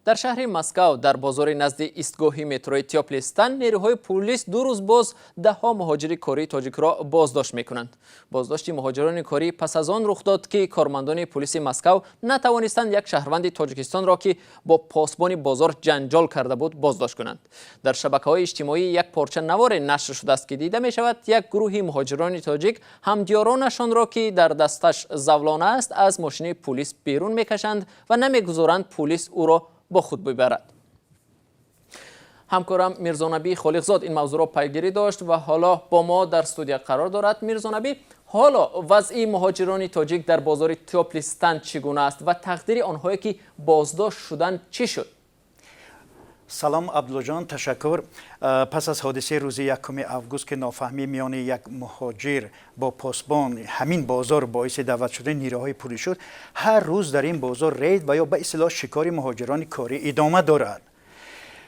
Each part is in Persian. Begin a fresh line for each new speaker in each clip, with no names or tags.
در شهر مسکو در بازار نزد ایستگاه متروی تیاپلستان نیروهای پلیس 2 روز باز دهها مهاجر کاری تاجیک را بازداشت میکنند. بازداشت مهاجران کاری پس از آن رخ داد که کارمندان پلیس مسکو نتوانستند یک شهروند تاجیکستان را که با پاسبان بازار جنجال کرده بود بازداشت کنند. در شبکه‌های اجتماعی یک پارچه نوار نشر شده است که دیده می شود یک گروه مهاجران تاجیک همدیارانشان را که در دستش زولانه است از ماشین پلیس بیرون میکشند و نمیگذارند پلیس او را با خود ببرد. همکارم میرزا نبی خالقزاد این موضوع را پیگیری داشت و حالا با ما در استودیو قرار دارد. میرزا نبی، حالا وضع مهاجران تاجیک در بازار تیاپلستان چگونه است و تقدیر آنهایی که بازداشت شدند چی شد؟
سلام عبدالله جان، تشکر. پس از حادثه روز 1 آگوست که نافهمی میان یک مهاجر با پاسبان همین بازار باعث دعوت شدن نیروهای پلیس شد، هر روز در این بازار رید و یا به اصطلاح شکار مهاجران کاری ادامه دارد.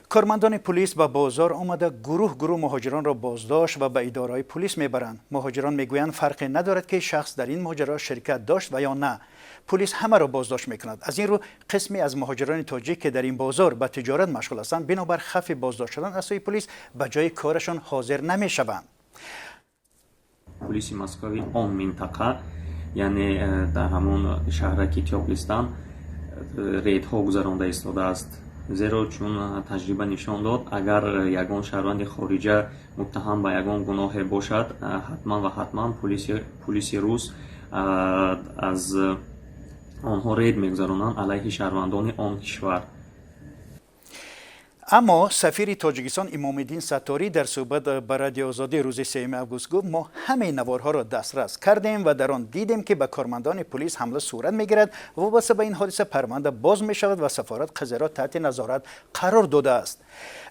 کارمندان پلیس به بازار آمده گروه مهاجران را بازداشت و به اداره‌های پلیس میبرند. مهاجران میگویند فرقی ندارد که شخص در این ماجرا شرکت داشت و یا نه. پلیس همه را بازداشت میکند. از این رو قسمی از مهاجران تاجیک که در این بازار به تجارت مشغول هستند بنابر خف بازداشت شدن از سوی پلیس به جای کارشان حاضر نمیشوند.
پلیس مسکوی آن منطقه یعنی در همون شهرک تیاپلستان ریدها گذرانده ایستاده است. زیرا چون تجربه نشان داد اگر یگان شهروند خارجی متهم به یگان گناه باشد حتما پلیس روس از آنها رید میگذرانند علیه شهروندان آن کشور.
اما سفیر تاجیکستان امامالدین ستاری در صحبت با رادیو آزادی روز 3 آگوست گفت ما همه نوارها را دسترس کردیم و در آن دیدیم که به کارمندان پلیس حمله صورت میگیرد و وابسته به این حادثه پرونده باز می شود و سفارت قضیه را تحت نظارت قرار داده است.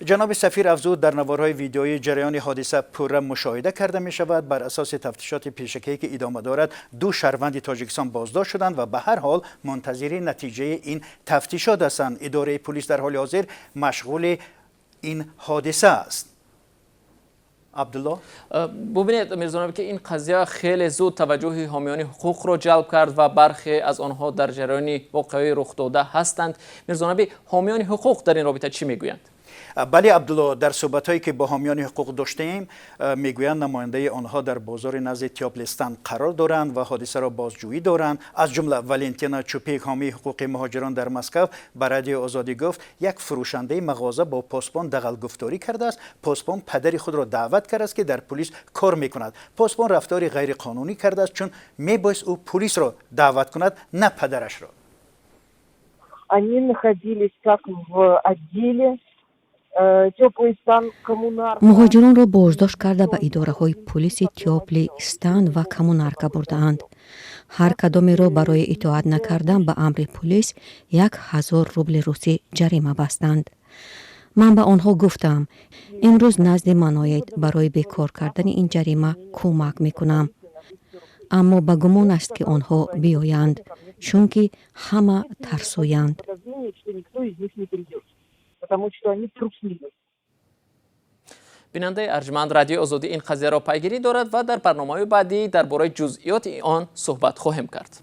جناب سفیر افزود در نوارهای ویدیویی جریان حادثه پوره مشاهده کرده می شود. بر اساس تفتیشات پیشکی که ادامه دارد 2 شهروند تاجیکستان بازداشت شدند و به هر حال منتظر نتیجه این تفتیشات هستند. اداره پلیس در حال حاضر مشغول این حادثه است. عبدالله،
ببینید میرزا نبی که این قضیه خیلی زود توجه حامیان حقوق را جلب کرد و برخی از آنها در جریان واقعه رخ داده هستند. میرزا نبی، حامیان حقوق در این رابطه چی میگویند؟
بله عبدالله، در صحبت‌هایی که با حامیان حقوق داشتیم میگویند نماینده آنها در بازار نزد تیاپلستان قرار دارند و حادثه را بازجویی دارند. از جمله والنتینا چوپیک حامی حقوق مهاجران در مسکو به رادیو آزادی گفت یک فروشنده مغازه با پاسبان دغل گفتاری کرده است. پاسبان پدر خود را دعوت کرده است که در پلیس کار میکند. پاسبان رفتاری غیر قانونی کرده است چون میبایست او پلیس را دعوت کند نه پدرش را.
Они находились как в отделе.
مهاجران را بازداشت کرده به اداره های پلیس تیاپلستان و کمونارکا برده‌اند. هر کدام را برای اطاعت نکردن به امر پلیس 1000 روبل روسی جریمه بستند. من به آنها گفتم امروز نزد من آیید، برای بیکار کردن این جریمه کمک میکنم. اما به گمان است که آنها بیایند چون که همه ترسویند.
بیننده ارجمند رادیو آزادی این قضیه را پیگیری دارد و در برنامه‌های بعدی درباره جزئیات آن صحبت خواهیم کرد.